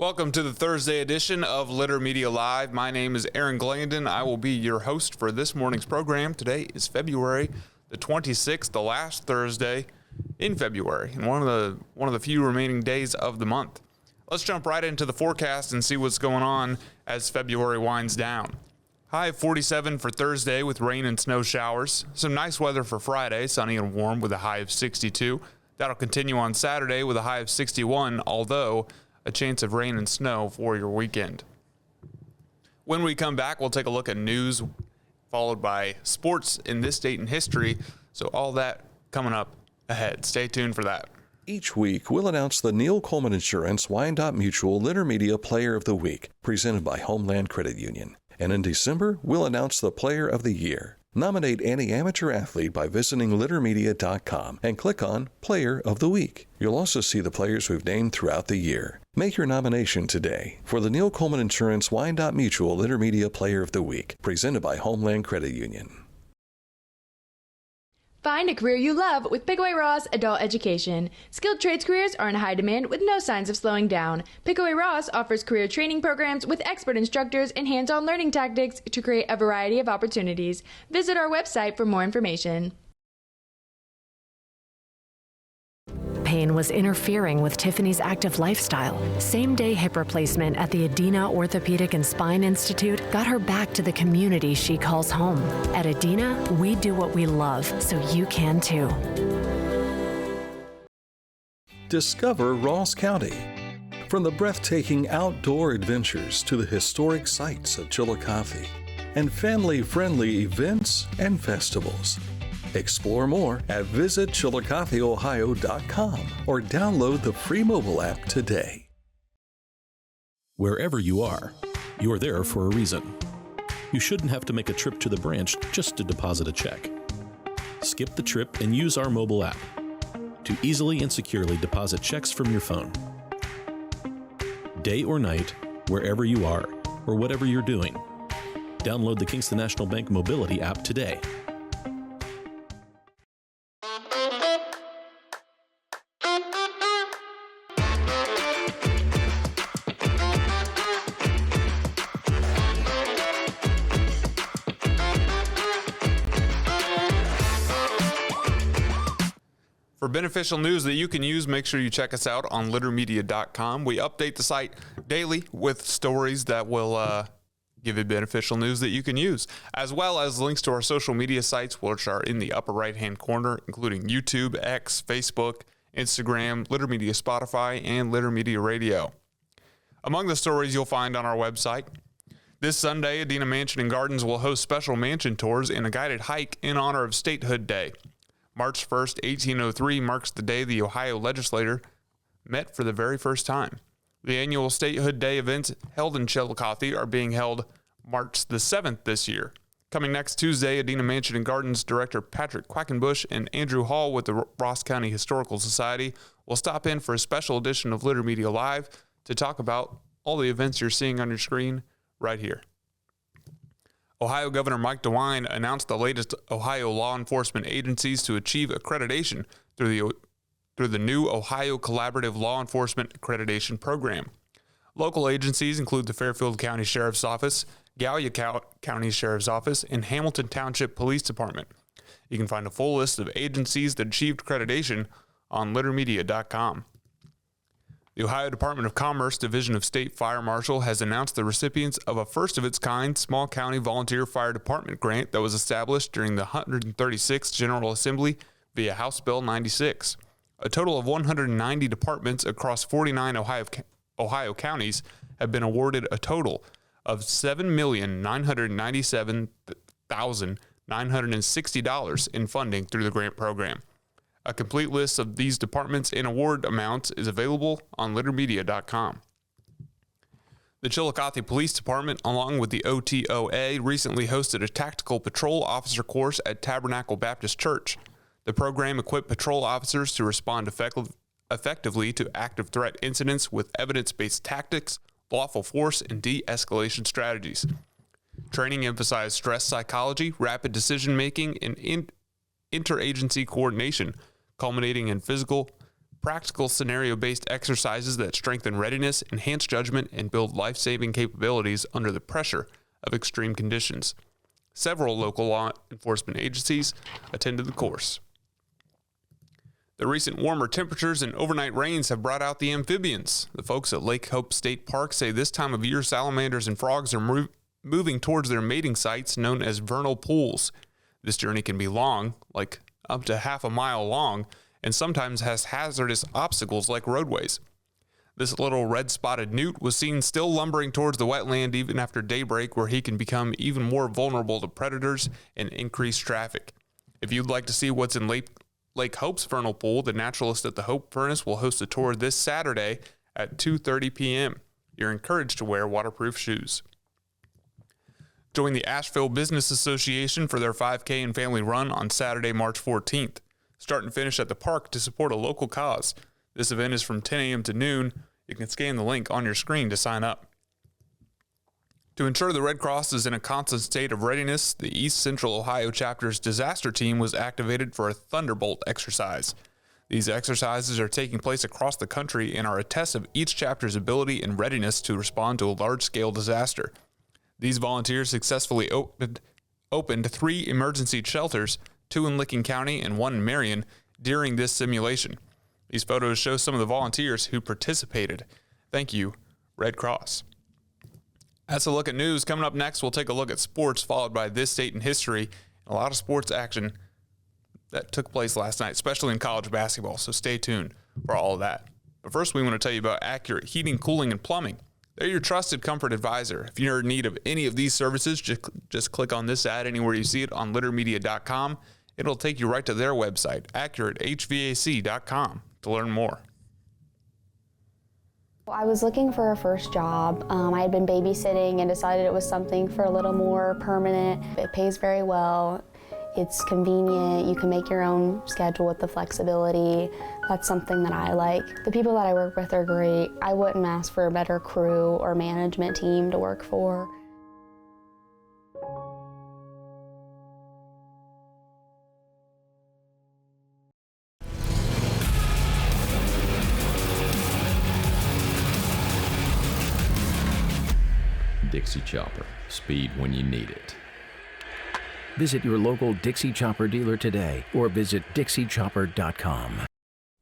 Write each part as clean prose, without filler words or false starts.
Welcome to the Thursday edition of Litter Media Live. My name is Aaron Glandon. I will be your host for this morning's program. Today is February the 26th, the last Thursday in February, and one of the few remaining days of the month. Let's jump right into the forecast and see what's going on as February winds down. High of 47 for Thursday with rain and snow showers. Some nice weather for Friday, sunny and warm with a high of 62. That'll continue on Saturday with a high of 61, although a chance of rain and snow for your weekend. When we come back, we'll take a look at news, followed by sports in this date in history. So all that coming up ahead. Stay tuned for that. Each week, we'll announce the Neil Coleman Insurance Wyandotte Mutual Litter Media Player of the Week, presented by Homeland Credit Union. And in December, we'll announce the Player of the Year. Nominate any amateur athlete by visiting littermedia.com and click on Player of the Week. You'll also see the players we've named throughout the year. Make your nomination today for the Neil Coleman Insurance Wyandotte Mutual Litter Media Player of the Week, presented by Homeland Credit Union. Find a career you love with Pickaway Ross Adult Education. Skilled trades careers are in high demand with no signs of slowing down. Pickaway Ross offers career training programs with expert instructors and hands-on learning tactics to create a variety of opportunities. Visit our website for more information. Pain was interfering with Tiffany's active lifestyle. Same-day hip replacement at the Adina Orthopedic and Spine Institute got her back to the community she calls home. At Adina, we do what we love, so you can too. Discover Ross County. From the breathtaking outdoor adventures to the historic sights of Chillicothe and family-friendly events and festivals. Explore more at visitchillicotheohio.com or download the free mobile app today. Wherever you are, you're there for a reason. You shouldn't have to make a trip to the branch just to deposit a check. Skip the trip and use our mobile app to easily and securely deposit checks from your phone. Day or night, wherever you are, or whatever you're doing, download the Kingston National Bank Mobility app today. For beneficial news that you can use, make sure you check us out on littermedia.com. We update the site daily with stories that will give you beneficial news that you can use, as well as links to our social media sites, which are in the upper right-hand corner, including YouTube, X, Facebook, Instagram, Litter Media Spotify, and Litter Media Radio. Among the stories you'll find on our website, this Sunday, Adina Mansion and Gardens will host special mansion tours and a guided hike in honor of Statehood Day. March 1st, 1803 marks the day the Ohio legislature met for the very first time. The annual Statehood Day events held in Chillicothe are being held March the 7th this year. Coming next Tuesday, Adina Mansion and Gardens Director Patrick Quackenbush and Andrew Hall with the Ross County Historical Society will stop in for a special edition of Litter Media Live to talk about all the events you're seeing on your screen right here. Ohio Governor Mike DeWine announced the latest Ohio law enforcement agencies to achieve accreditation through the new Ohio Collaborative Law Enforcement Accreditation Program. Local agencies include the Fairfield County Sheriff's Office, Gallia County Sheriff's Office, and Hamilton Township Police Department. You can find a full list of agencies that achieved accreditation on littermedia.com. The Ohio Department of Commerce Division of State Fire Marshal has announced the recipients of a first-of-its-kind small county volunteer fire department grant that was established during the 136th General Assembly via House Bill 96. A total of 190 departments across 49 Ohio counties have been awarded a total of $7,997,960 in funding through the grant program. A complete list of these departments and award amounts is available on littermedia.com. The Chillicothe Police Department, along with the OTOA, recently hosted a tactical patrol officer course at Tabernacle Baptist Church. The program equipped patrol officers to respond effectively to active threat incidents with evidence-based tactics, lawful force, and de-escalation strategies. Training emphasized stress psychology, rapid decision-making, and interagency coordination, culminating in physical practical scenario-based exercises that strengthen readiness, enhance judgment, and build life-saving capabilities under the pressure of extreme conditions. Several local law enforcement agencies attended the course. The recent warmer temperatures and overnight rains have brought out the amphibians. The folks at Lake Hope State Park say this time of year salamanders and frogs are moving towards their mating sites known as vernal pools. This journey can be long, like up to half a mile long, and sometimes has hazardous obstacles like roadways. This little red-spotted newt was seen still lumbering towards the wetland even after daybreak, where he can become even more vulnerable to predators and increased traffic. If you'd like to see what's in Lake Hope's vernal pool, the naturalist at the Hope Furnace will host a tour this Saturday at 2:30 p.m. You're encouraged to wear waterproof shoes. Join the Ashville Business Association for their 5K and family run on Saturday, March 14th. Start and finish at the park to support a local cause. This event is from 10 a.m. to noon. You can scan the link on your screen to sign up. To ensure the Red Cross is in a constant state of readiness, the East Central Ohio chapter's disaster team was activated for a Thunderbolt exercise. These exercises are taking place across the country and are a test of each chapter's ability and readiness to respond to a large-scale disaster. These volunteers successfully opened 3 emergency shelters, 2 in Licking County and 1 in Marion, during this simulation. These photos show some of the volunteers who participated. Thank you, Red Cross. That's a look at news. Coming up next, we'll take a look at sports, followed by This State in History. A lot of sports action that took place last night, especially in college basketball, so stay tuned for all of that. But first, we want to tell you about Accurate Heating, Cooling, and Plumbing. They're your trusted comfort advisor. If you're in need of any of these services, just click on this ad anywhere you see it on littermedia.com. It'll take you right to their website, accuratehvac.com, to learn more. I was looking for a first job. I had been babysitting and decided it was something for a little more permanent. It pays very well. It's convenient. You can make your own schedule with the flexibility. That's something that I like. The people that I work with are great. I wouldn't ask for a better crew or management team to work for. Dixie Chopper. Speed when you need it. Visit your local Dixie Chopper dealer today or visit dixiechopper.com.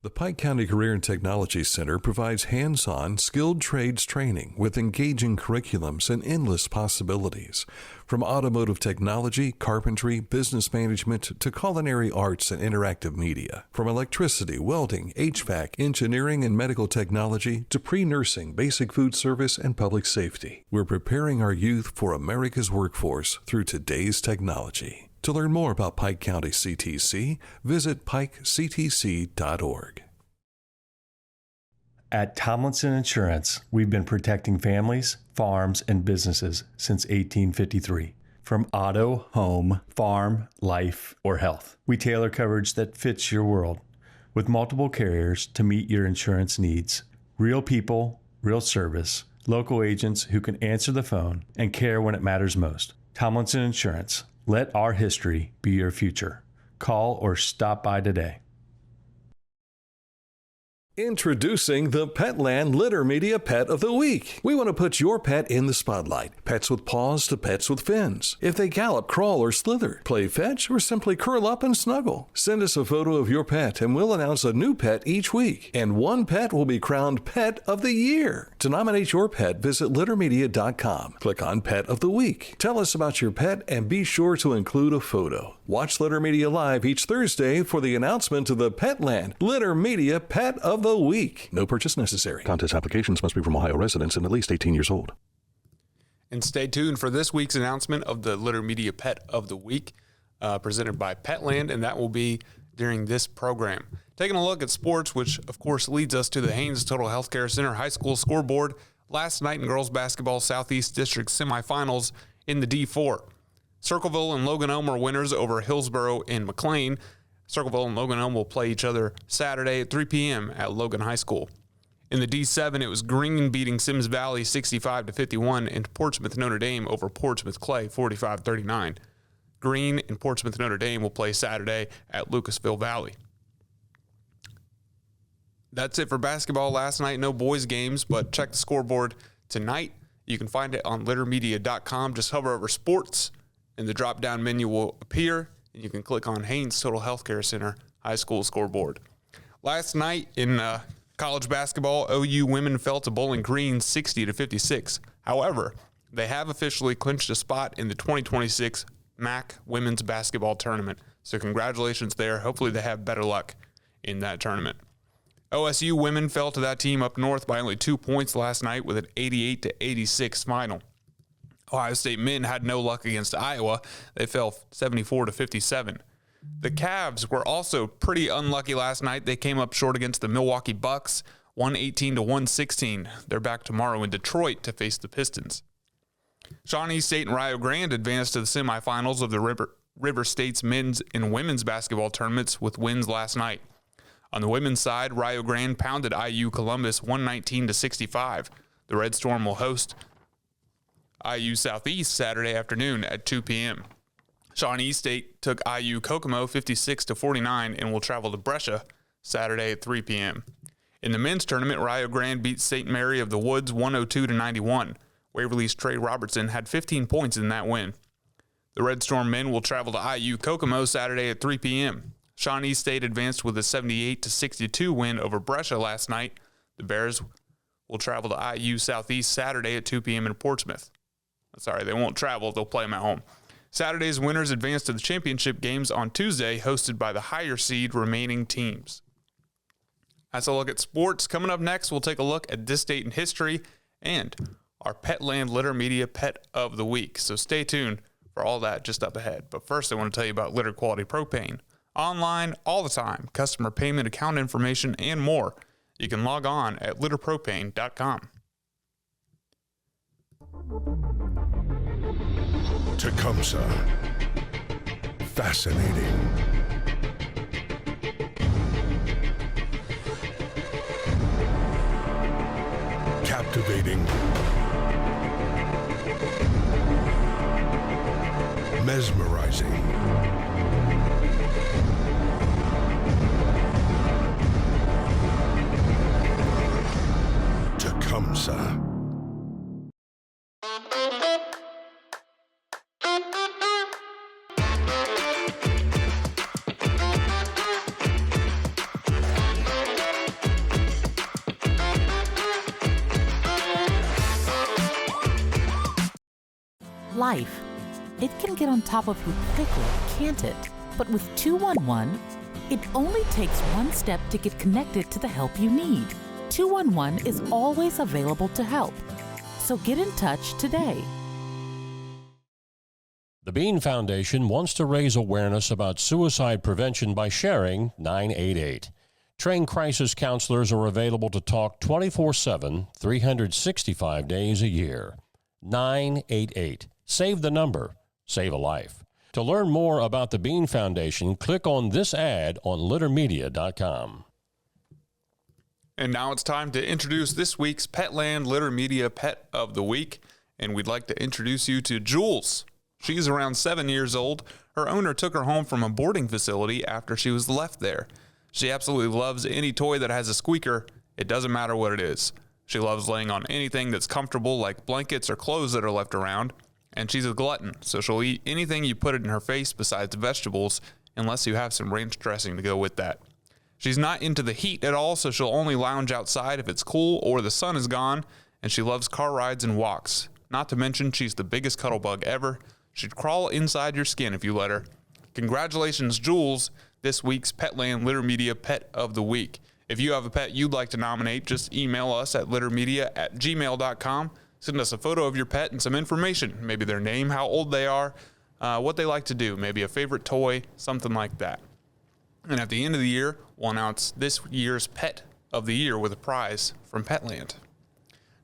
The Pike County Career and Technology Center provides hands-on, skilled trades training with engaging curriculums and endless possibilities. From automotive technology, carpentry, business management, to culinary arts and interactive media. From electricity, welding, HVAC, engineering, and medical technology to pre-nursing, basic food service, and public safety. We're preparing our youth for America's workforce through today's technology. To learn more about Pike County CTC, visit pikectc.org. At Tomlinson Insurance, we've been protecting families, farms, and businesses since 1853. From auto, home, farm, life, or health, we tailor coverage that fits your world. With multiple carriers to meet your insurance needs. Real people, real service, local agents who can answer the phone and care when it matters most. Tomlinson Insurance. Let our history be your future. Call or stop by today. Introducing the Petland Litter Media Pet of the Week. We want to put your pet in the spotlight. Pets with paws to pets with fins. If they gallop, crawl, or slither, play fetch, or simply curl up and snuggle. Send us a photo of your pet and we'll announce a new pet each week. And one pet will be crowned Pet of the Year. To nominate your pet, visit littermedia.com. Click on Pet of the Week. Tell us about your pet and be sure to include a photo. Watch Litter Media Live each Thursday for the announcement of the Petland Litter Media Pet of the Week. No purchase necessary. Contest applications must be from Ohio residents and at least 18 years old. And stay tuned for this week's announcement of the Litter Media Pet of the Week, presented by Petland, and that will be during this program. Taking a look at sports, which of course leads us to the Haynes Total Healthcare Center High School scoreboard. Last night in girls basketball Southeast District semifinals in the D4. Circleville and Logan Elm are winners over Hillsborough and McLean. Circleville and Logan Elm will play each other Saturday at 3 p.m. at Logan High School. In the D7, it was Green beating Sims Valley 65-51 and Portsmouth Notre Dame over Portsmouth Clay 45-39. Green and Portsmouth Notre Dame will play Saturday at Lucasville Valley. That's it for basketball last night. No boys games, but check the scoreboard tonight. You can find it on littermedia.com. Just hover over sports and the drop-down menu will appear, and you can click on Haynes Total Healthcare Center High School scoreboard. Last night in college basketball, OU women fell to Bowling Green 60-56. However, they have officially clinched a spot in the 2026 MAC women's basketball tournament. So congratulations there. Hopefully they have better luck in that tournament. OSU women fell to that team up north by only 2 points last night with an 88-86 final. Ohio State men had no luck against Iowa. They fell 74-57. The Cavs were also pretty unlucky last night. They came up short against the Milwaukee Bucks, 118-116. They're back tomorrow in Detroit to face the Pistons. Shawnee State and Rio Grande advanced to the semifinals of the River State's men's and women's basketball tournaments with wins last night. On the women's side, Rio Grande pounded IU Columbus 119-65. The Red Storm will host IU Southeast Saturday afternoon at 2 p.m. Shawnee State took IU Kokomo 56-49 and will travel to Brescia Saturday at 3 p.m. In the men's tournament, Rio Grande beat St. Mary of the Woods 102-91. Waverly's Trey Robertson had 15 points in that win. The Red Storm men will travel to IU Kokomo Saturday at 3 p.m. Shawnee State advanced with a 78-62 win over Brescia last night. The Bears will travel to IU Southeast Saturday at 2 p.m. in Portsmouth. Sorry, they won't travel. They'll play them at home. Saturday's winners advance to the championship games on Tuesday, hosted by the higher seed remaining teams. That's a look at sports. Coming up next, we'll take a look at this date in history and our Petland Litter Media Pet of the Week. So stay tuned for all that just up ahead. But first, I want to tell you about Litter Quality Propane. Online, all the time, customer payment, account information, and more. You can log on at litterpropane.com. Tecumseh. Fascinating. Captivating. Mesmerizing. Tecumseh. Life. It can get on top of you quickly, can't it? But with 211, it only takes one step to get connected to the help you need. 211 is always available to help. So get in touch today. The Bean Foundation wants to raise awareness about suicide prevention by sharing 988. Trained crisis counselors are available to talk 24/7, 365 days a year. 988. Save the number. Save a life. To learn more about the Bean Foundation, click on this ad on littermedia.com. And now it's time to introduce this week's Petland Litter Media Pet of the Week. And we'd like to introduce you to Jules. She's around 7 years old. Her owner took her home from a boarding facility after she was left there. She absolutely loves any toy that has a squeaker. It doesn't matter what it is. She loves laying on anything that's comfortable, like blankets or clothes that are left around. And she's a glutton, so she'll eat anything you put it in her face besides vegetables, unless you have some ranch dressing to go with that. She's not into the heat at all, so she'll only lounge outside if it's cool or the sun is gone, and she loves car rides and walks. Not to mention, she's the biggest cuddle bug ever. She'd crawl inside your skin if you let her. Congratulations, Jules, this week's Petland Litter Media Pet of the Week. If you have a pet you'd like to nominate, just email us at littermedia@gmail.com. Send us a photo of your pet and some information, maybe their name, how old they are, what they like to do, maybe a favorite toy, something like that. And at the end of the year, we'll announce this year's Pet of the Year with a prize from Petland.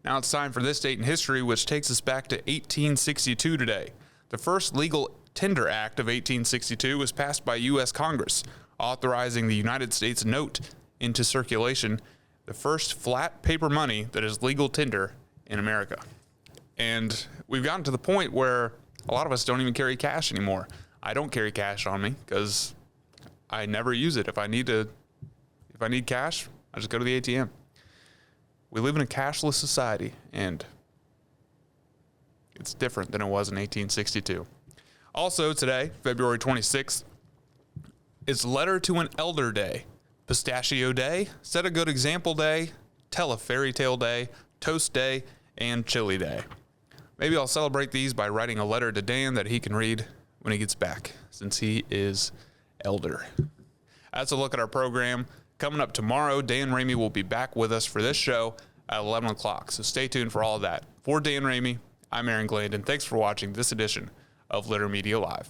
Now it's time for this date in history, which takes us back to 1862 today. The first legal tender act of 1862 was passed by U.S. Congress, authorizing the United States note into circulation, the first flat paper money that is legal tender in America. And we've gotten to the point where a lot of us don't even carry cash anymore. I don't carry cash on me because I never use it. If I need cash, I just go to the ATM. We live in a cashless society, and it's different than it was in 1862. Also today, February 26th, is Letter to an Elder Day, Pistachio Day, Set a Good Example Day, Tell a Fairy Tale Day, Toast Day, and Chili Day. Maybe I'll celebrate these by writing a letter to Dan that he can read when he gets back, since he is elder. That's a look at our program. Coming up tomorrow, Dan Ramey will be back with us for this show at 11 o'clock, so stay tuned for all of that. For Dan Ramey, I'm Aaron Glandon. Thanks for watching this edition of Litter Media Live.